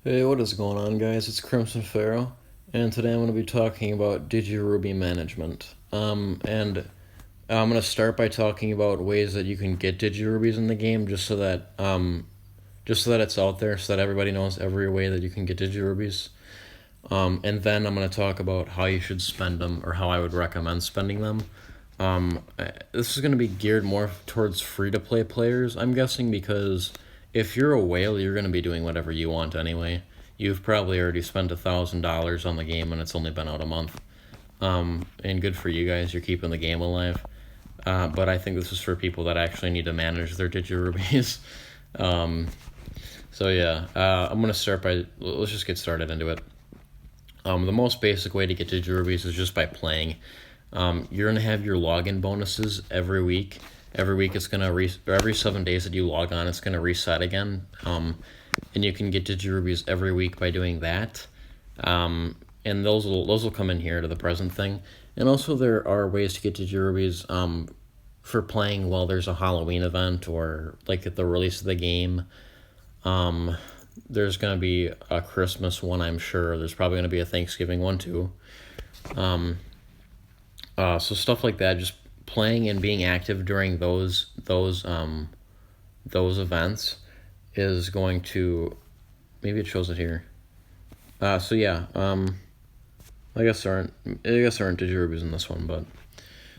Hey, what is going on, guys? It's Crimson Pharaoh, and today I'm going to be talking about Digiruby management. And I'm going to start by talking about ways that you can get Digirubies in the game, just so that it's out there, so that everybody knows every way that you can get Digirubies. And then I'm going to talk about how you should spend them, or how I would recommend spending them. This is going to be geared more towards free-to-play players, I'm guessing, because if you're a whale, you're going to be doing whatever you want anyway. You've probably already spent $1,000 on the game and it's only been out a month. And good for you guys, you're keeping the game alive. But I think this is for people that actually need to manage their Digirubies. So yeah, I'm going to start by, let's just get started into it. The most basic way to get Digirubies is just by playing. You're going to have your login bonuses every week. Every week it's going to, every 7 days that you log on, it's going to reset again. And you can get Digirubies every week by doing that. And those will come in here to the present thing. And also there are ways to get Digirubies for playing while there's a Halloween event or like at the release of the game. There's going to be a Christmas one, I'm sure. There's probably going to be a Thanksgiving one too. So stuff like that, just playing and being active during those events is going to, maybe it shows it here. So yeah, I guess there aren't Digirubies in this one, but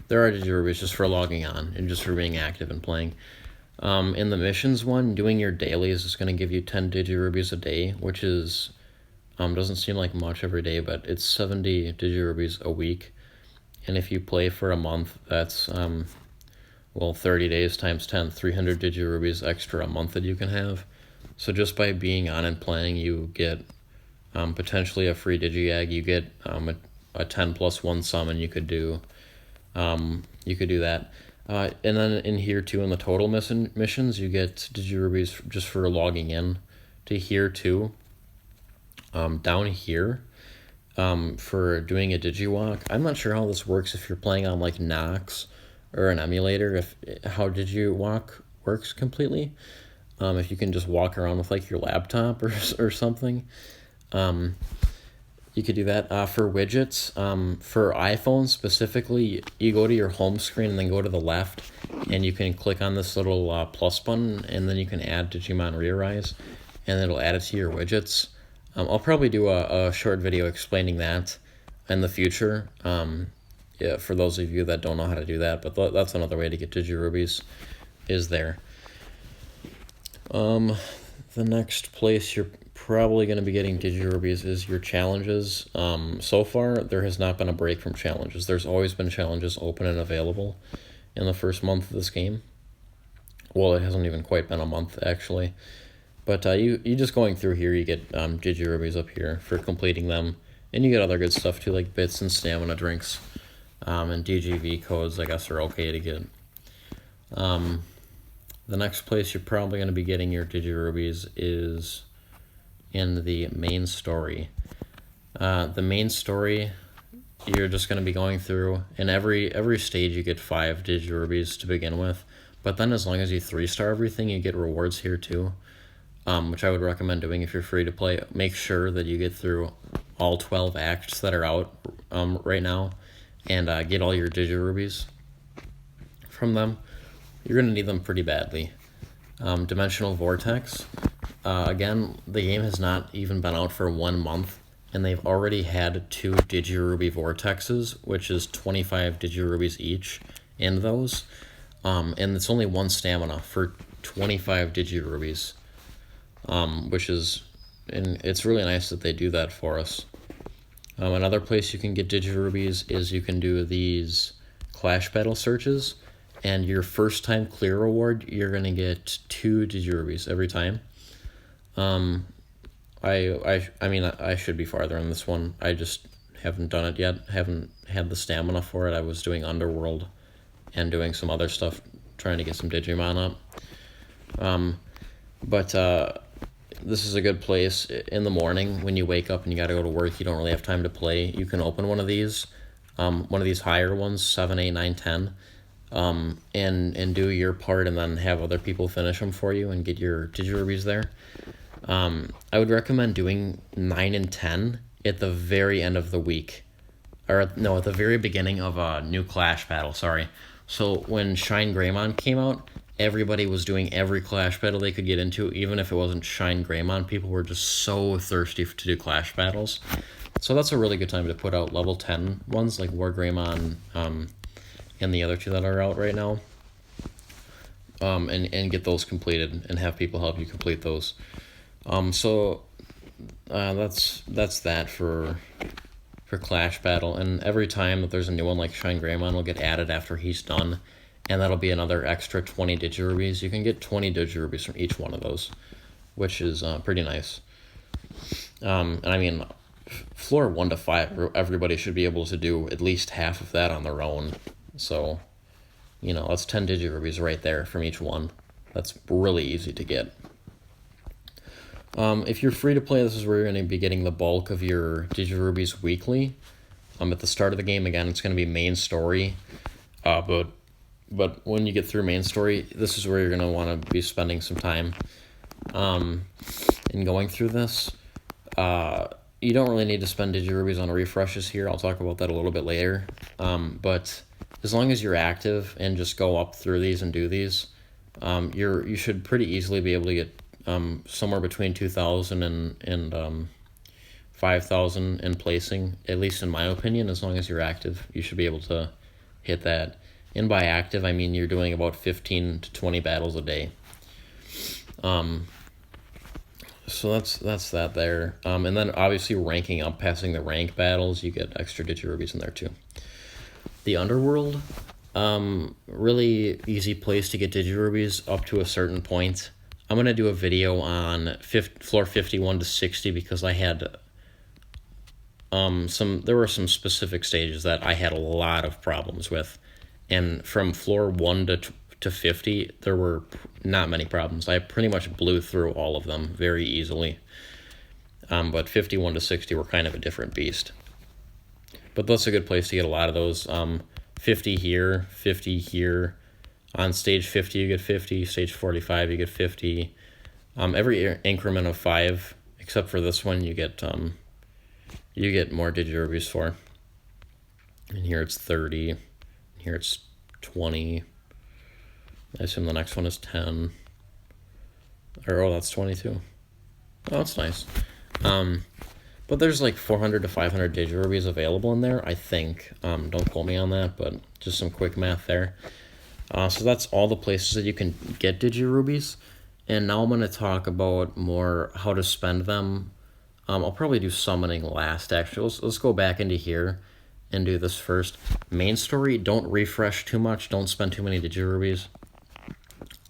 there are Digirubies just for logging on and just for being active and playing. In the missions one, doing your dailies is going to give you 10 Digirubies a day, which is doesn't seem like much every day, but it's 70 Digirubies a week. And if you play for a month, that's 30 days times 10, 300 Digirubies extra a month that you can have. So just by being on and playing, you get potentially a free Digi-Egg. You get a 10 plus 1 summon. You could do that. And then in here too, in the total missions, you get Digirubies just for logging in to here too. Down here, for doing a Digiwalk. I'm not sure how this works if you're playing on like Nox or an emulator, how Digiwalk works completely. If you can just walk around with like your laptop or something. You could do that. For widgets, for iPhone specifically, you go to your home screen and then go to the left, and you can click on this little plus button, and then you can add Digimon ReArise, and it'll add it to your widgets. I'll probably do a short video explaining that in the future, yeah, for those of you that don't know how to do that, but that's another way to get Digirubies is there. The next place you're probably going to be getting Digirubies is your challenges. So far, there has not been a break from challenges. There's always been challenges open and available in the first month of this game. Well, it hasn't even quite been a month, actually. But you just going through here, you get Digirubies up here for completing them. And you get other good stuff too, like bits and stamina drinks. And DGV codes, I guess, are okay to get. The next place you're probably going to be getting your Digirubies is in the main story. The main story, you're just going to be going through, and every stage you get 5 Digirubies to begin with. But then as long as you 3-star everything, you get rewards here too. Which I would recommend doing if you're free to play. Make sure that you get through all 12 acts that are out right now, and get all your Digirubies from them. You're going to need them pretty badly. Dimensional Vortex. Again, the game has not even been out for 1 month, and they've already had 2 Digiruby Vortexes, which is 25 Digirubies each in those. And it's only 1 stamina for 25 Digirubies. Which is, and it's really nice that they do that for us. Another place you can get Digirubies is you can do these Clash Battle searches, and your first time clear reward, you're going to get 2 Digirubies every time. I mean, I should be farther in this one. I just haven't done it yet. Haven't had the stamina for it. I was doing Underworld and doing some other stuff, trying to get some Digimon up. But this is a good place in the morning when you wake up and you got to go to work. You don't really have time to play. You can open one of these higher ones, 7, 8, 9, 10, and do your part, and then have other people finish them for you and get your Digirubies there. I would recommend doing 9 and 10 at the very end of the week. Or, no, at the very beginning of a new Clash battle, sorry. So when Shine Greymon came out, everybody was doing every Clash battle they could get into, even if it wasn't Shine Greymon. People were just so thirsty to do Clash battles. So that's a really good time to put out level 10 ones, like War Greymon, and the other two that are out right now. And get those completed and have people help you complete those. So that's that for Clash Battle, and every time that there's a new one like Shine Greymon will get added after he's done, and that'll be another extra 20 Digirubies. You can get 20 Digirubies from each one of those, which is pretty nice. And I mean, floor 1 to 5, everybody should be able to do at least half of that on their own. So, you know, that's 10 Digirubies right there from each one. That's really easy to get. If you're free to play, this is where you're going to be getting the bulk of your Digirubies weekly. At the start of the game, again, it's going to be main story. But when you get through main story, this is where you're going to want to be spending some time in going through this. You don't really need to spend Digirubies on refreshes here. I'll talk about that a little bit later. But as long as you're active and just go up through these and do these, you should pretty easily be able to get somewhere between 2,000 and 5,000 in placing, at least in my opinion. As long as you're active, you should be able to hit that. And by active, I mean you're doing about 15 to 20 battles a day. So that's that there. And then obviously ranking up, passing the rank battles, you get extra Digirubies in there too. The Underworld, really easy place to get Digirubies up to a certain point. I'm going to do a video on floor 51 to 60 because I had there were some specific stages that I had a lot of problems with. And from floor 1 to 50, there were not many problems. I pretty much blew through all of them very easily. But 51 to 60 were kind of a different beast. But that's a good place to get a lot of those. 50 here, 50 here. On stage 50, you get 50. Stage 45, you get 50. Every increment of 5, except for this one, you get more Digirubies for. And here it's 30. Here it's 20. I assume the next one is 10. Or, that's 22. Oh, that's nice. But there's like 400 to 500 Digirubies available in there, I think. Don't quote me on that, but just some quick math there. So that's all the places that you can get Digirubies. And now I'm going to talk about more how to spend them. I'll probably do summoning last, actually. Let's go back into here and do this first. Main story, don't refresh too much. Don't spend too many Digirubies.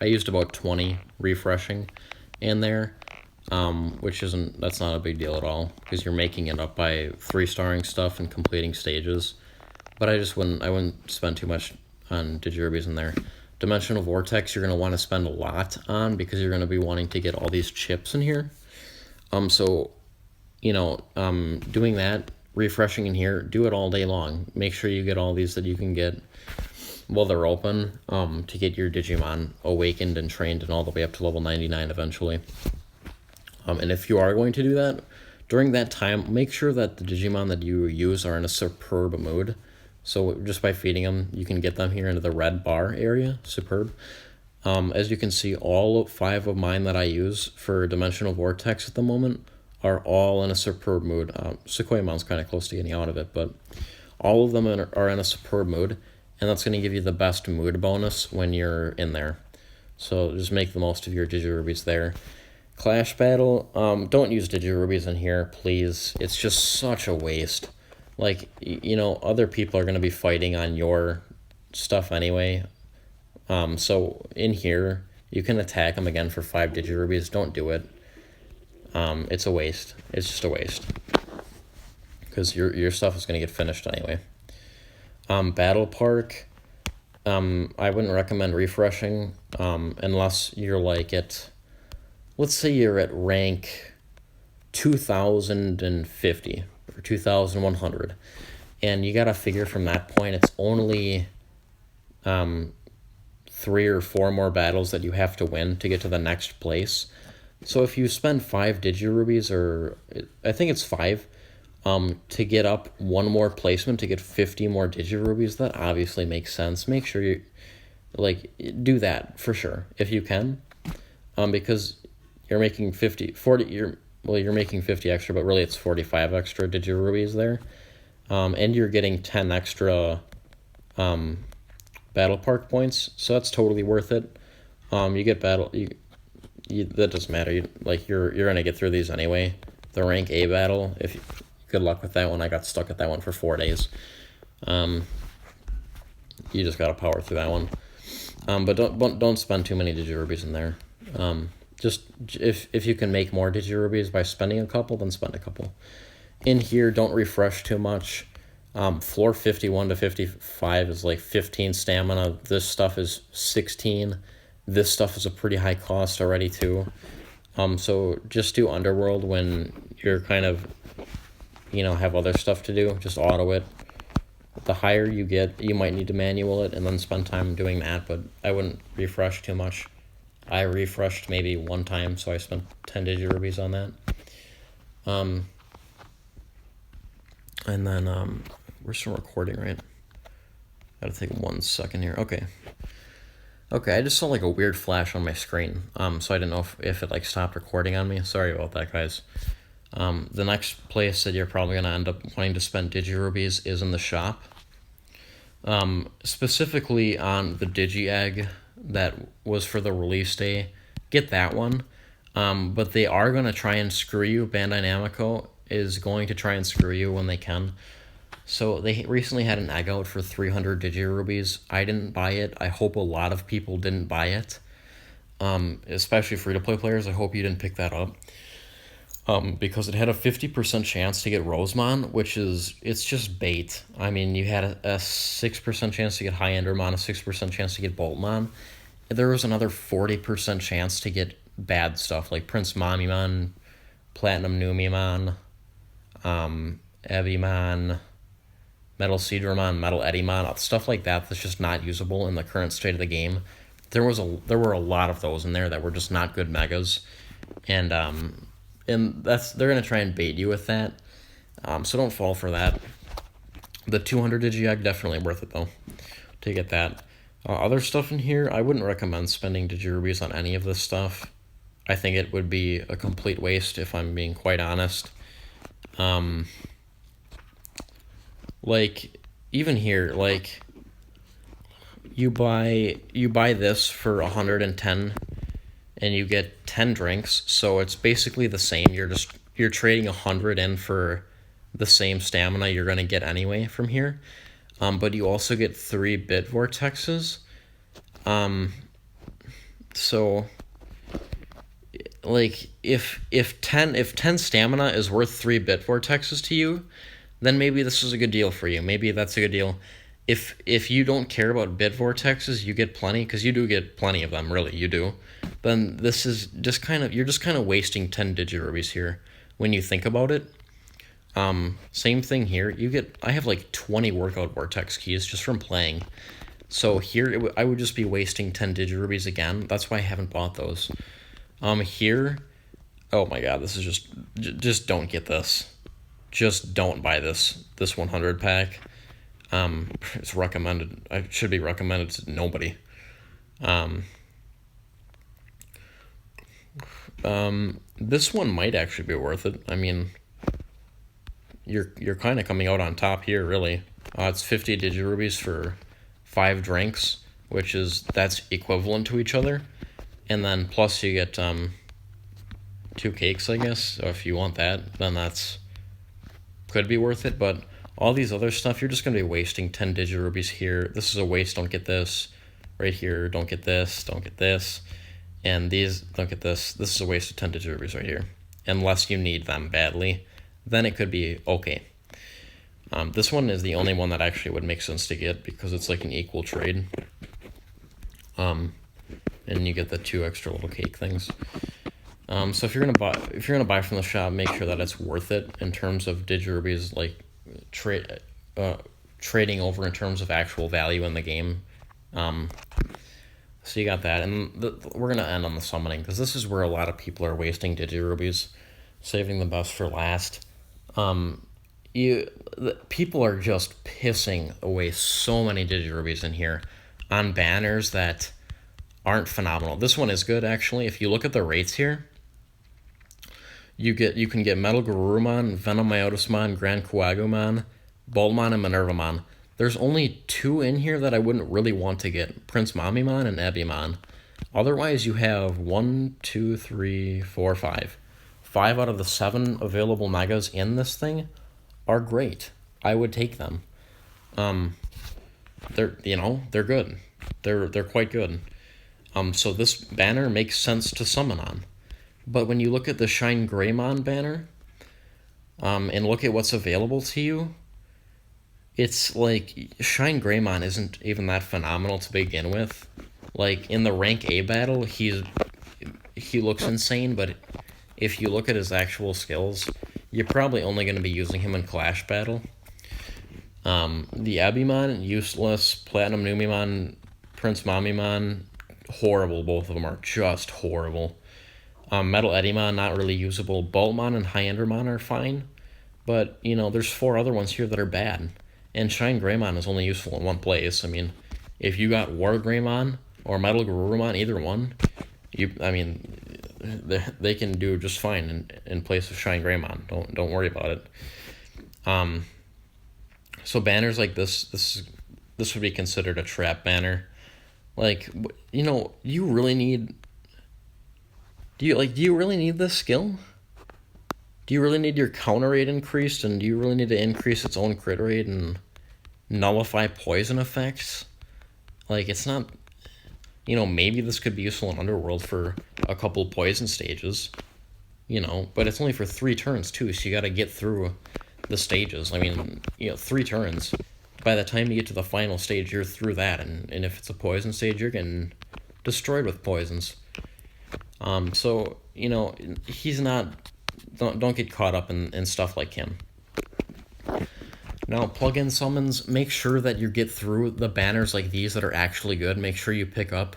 I used about 20 refreshing in there, that's not a big deal at all, because you're making it up by 3-starring stuff and completing stages. But I wouldn't spend too much on Digirubies in there. Dimensional Vortex, you're going to want to spend a lot on because you're going to be wanting to get all these chips in here. So, doing that, refreshing in here, do it all day long. Make sure you get all these that you can get while they're open, to get your Digimon awakened and trained and all the way up to level 99 eventually. And if you are going to do that, during that time, make sure that the Digimon that you use are in a superb mood. So just by feeding them, you can get them here into the red bar area. Superb. As you can see, all 5 of mine that I use for Dimensional Vortex at the moment are all in a superb mood. Sequoiamon's kind of close to getting out of it, but all of them are in a superb mood, and that's going to give you the best mood bonus when you're in there. So just make the most of your Digirubies there. Clash Battle, don't use Digirubies in here, please. It's just such a waste. Like, other people are going to be fighting on your stuff anyway. So in here, you can attack them again for 5 Digirubies. Don't do it. It's a waste. It's just a waste. Because your stuff is going to get finished anyway. Battle Park, I wouldn't recommend refreshing unless you're like let's say you're at rank 2050 or 2100, and you got to figure from that point it's only 3 or 4 more battles that you have to win to get to the next place. So if you spend 5 Digirubies, or I think it's 5, to get up one more placement to get 50 more Digirubies, that obviously makes sense. Make sure you, like, do that for sure if you can, because you're making 40, you're making 50 extra, but really it's 45 extra Digirubies there, and you're getting 10 extra battle park points, so that's totally worth it. You get that doesn't matter. You're gonna get through these anyway. The rank A battle, good luck with that one. I got stuck at that one for 4 days. You just gotta power through that one. But don't spend too many Digirubies in there. Just if you can make more Digirubies by spending a couple, then spend a couple. In here, don't refresh too much. Floor 51 to 55 is like 15 stamina. This stuff is 16. This stuff is a pretty high cost already too. So just do Underworld when you're kind of, have other stuff to do. Just auto it. The higher you get, you might need to manual it and then spend time doing that, but I wouldn't refresh too much. I refreshed maybe one time, so I spent 10 Digirubies on that. And then we're still recording, right? Gotta take 1 second here. Okay, I just saw like a weird flash on my screen. So I didn't know if it like stopped recording on me. Sorry about that, guys. The next place that you're probably gonna end up wanting to spend Digirubies is in the shop. Specifically on the Digi Egg that was for the release day. Get that one. But they are gonna try and screw you. Bandai Namco is going to try and screw you when they can. So they recently had an egg out for 300 Digirubies. I didn't buy it. I hope a lot of people didn't buy it. Especially free-to-play players. I hope you didn't pick that up. Because it had a 50% chance to get Rosemon, it's just bait. I mean, you had a 6% chance to get High Endermon, a 6% chance to get Boltmon. There was another 40% chance to get bad stuff, like Prince Mamimon, Platinum Numimon, Evimon, Metal Seedramon, Metal Eddymon, stuff like that that's just not usable in the current state of the game. There were a lot of those in there that were just not good megas, and they're gonna try and bait you with that. So don't fall for that. The 200 Digi Egg, definitely worth it though to get that. Other stuff in here, I wouldn't recommend spending Digirubies on any of this stuff. I think it would be a complete waste if I'm being quite honest. Like even here, like you buy this for 110 and you get 10 drinks, so it's basically the same. You're trading 100 in for the same stamina you're gonna get anyway from here. But you also get 3 bit vortexes. So like if 10 stamina is worth 3 bit vortexes to you, then maybe this is a good deal for you. Maybe that's a good deal. If you don't care about bit vortexes, you get plenty, because you do get plenty of them, really, you do. Then this is just you're just kind of wasting 10 Digirubies here when you think about it. Same thing here. I have like 20 workout vortex keys just from playing. So here I would just be wasting 10 Digirubies again. That's why I haven't bought those. Here, oh my god, this is just don't get this. Just don't buy this 100 pack. It's recommended. I should be recommended to nobody. This one might actually be worth it. I mean, you're kind of coming out on top here, really. It's 50 Digirubies for 5 drinks, that's equivalent to each other, and then plus you get 2 cakes, I guess. So if you want that, then could be worth it. But all these other stuff, you're just gonna be wasting 10 Digirubies here. This is a waste. Don't get this. Right here, don't get this. Don't get this. And these, don't get this. This is a waste of 10 Digirubies right here. Unless you need them badly, then it could be okay. This one is the only one that actually would make sense to get, because it's like an equal trade. And you get the 2 extra little cake things. So if you're gonna buy from the shop, make sure that it's worth it in terms of Digirubies, like trading over in terms of actual value in the game. So you got that, and we're gonna end on the summoning because this is where a lot of people are wasting Digirubies, saving the best for last. People are just pissing away so many Digirubies in here on banners that aren't phenomenal. This one is good actually. If you look at the rates here, you can get Metal Garurumon, Venom Myotismon, Grand Kuagumon, Boltmon, and Minervamon. There's only 2 in here that I wouldn't really want to get: Prince Mamimon and Abimon. Otherwise, you have 1, 2, 3, 4, 5. 5 out of the 7 available megas in this thing are great. I would take them. They're good. They're quite good. So this banner makes sense to summon on. But when you look at the Shine Greymon banner, and look at what's available to you, it's like Shine Greymon isn't even that phenomenal to begin with. Like in the rank A battle, he looks insane, but if you look at his actual skills, you're probably only going to be using him in Clash battle. The Abimon, useless. Platinum Numemon, Prince Mamimon, horrible. Both of them are just horrible. Metal Edimon, not really usable. Boltmon and Hyandramon are fine, but there's 4 other ones here that are bad. And Shine Greymon is only useful in one place. I mean, if you got War Greymon or Metal Garurumon, either one, they can do just fine in place of Shine Greymon. Don't worry about it. So banners like this would be considered a trap banner. Like, you really need. Do you really need this skill? Do you really need your counter rate increased, and do you really need to increase its own crit rate and nullify poison effects? Like, it's not, maybe this could be useful in Underworld for a couple poison stages, but it's only for 3 turns too, so you gotta get through the stages. I mean, 3 turns. By the time you get to the final stage, you're through that, and if it's a poison stage, you're getting destroyed with poisons. So, he's not, don't get caught up in stuff like him. Now, plug-in summons, make sure that you get through the banners like these that are actually good. Make sure you pick up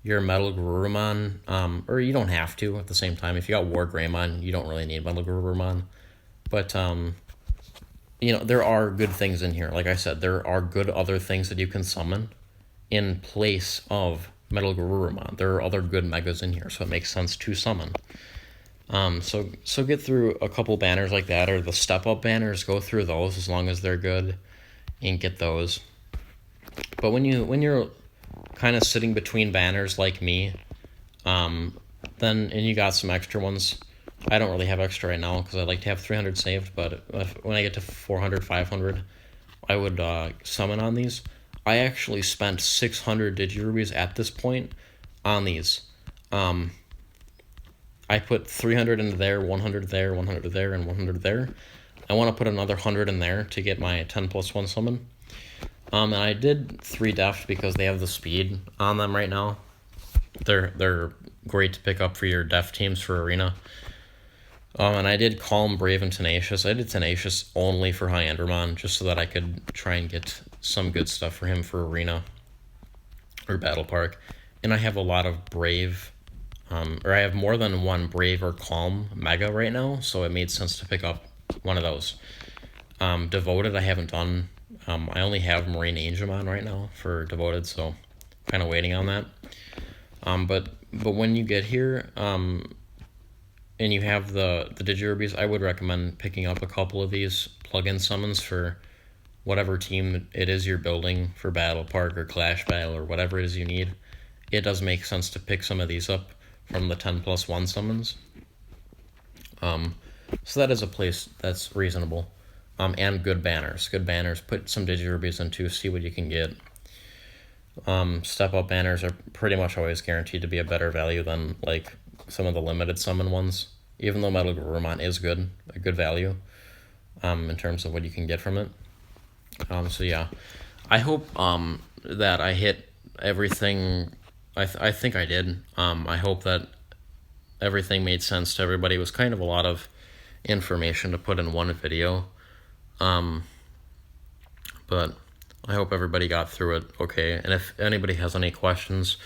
your Metal Garurumon, or you don't have to at the same time. If you got War Greymon, you don't really need Metal Garurumon. But, there are good things in here. Like I said, there are good other things that you can summon in place of Metal Garurumon. There are other good megas in here, so it makes sense to summon. So get through a couple banners like that, or the step-up banners, go through those as long as they're good, and get those. But when you're kind of sitting between banners like me, and you got some extra ones, I don't really have extra right now because I like to have 300 saved, but when I get to 400, 500, I would summon on these. I actually spent 600 Digirubies at this point on these. I put 300 into there, 100 there, 100 there, and 100 there. I want to put another 100 in there to get my 10+1 summon. And I did 3 deft because they have the speed on them right now. They're great to pick up for your deft teams for Arena. And I did Calm, Brave, and Tenacious. I did Tenacious only for Hyandramon, just so that I could try and get some good stuff for him for Arena or Battle Park. And I have a lot of Brave, or I have more than one Brave or Calm Mega right now, so it made sense to pick up one of those. Devoted, I haven't done. I only have Marine Angemon right now for Devoted, so kind of waiting on that. But when you get here, and you have the Digirubies, I would recommend picking up a couple of these plug-in summons for whatever team it is you're building for Battle Park or Clash Battle or whatever it is you need. It does make sense to pick some of these up from the 10+1 summons. So that is a place that's reasonable. And good banners. Good banners. Put some Digirubies into, see what you can get. Step-up banners are pretty much always guaranteed to be a better value than like some of the limited summon ones, even though Metal Garurumon is good, a good value, in terms of what you can get from it. So yeah, I hope that I hit everything. I think I did. I hope that everything made sense to everybody. It was kind of a lot of information to put in one video, but I hope everybody got through it okay. And if anybody has any questions,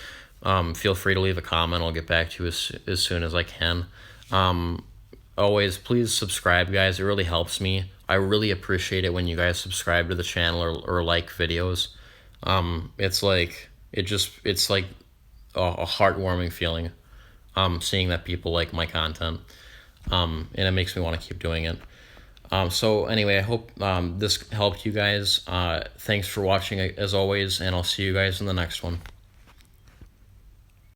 feel free to leave a comment. I'll get back to you as soon as I can. Always, please subscribe, guys. It really helps me. I really appreciate it when you guys subscribe to the channel or like videos. It's like a heartwarming feeling, seeing that people like my content, and it makes me want to keep doing it. So anyway, I hope this helped you guys. Thanks for watching as always, and I'll see you guys in the next one.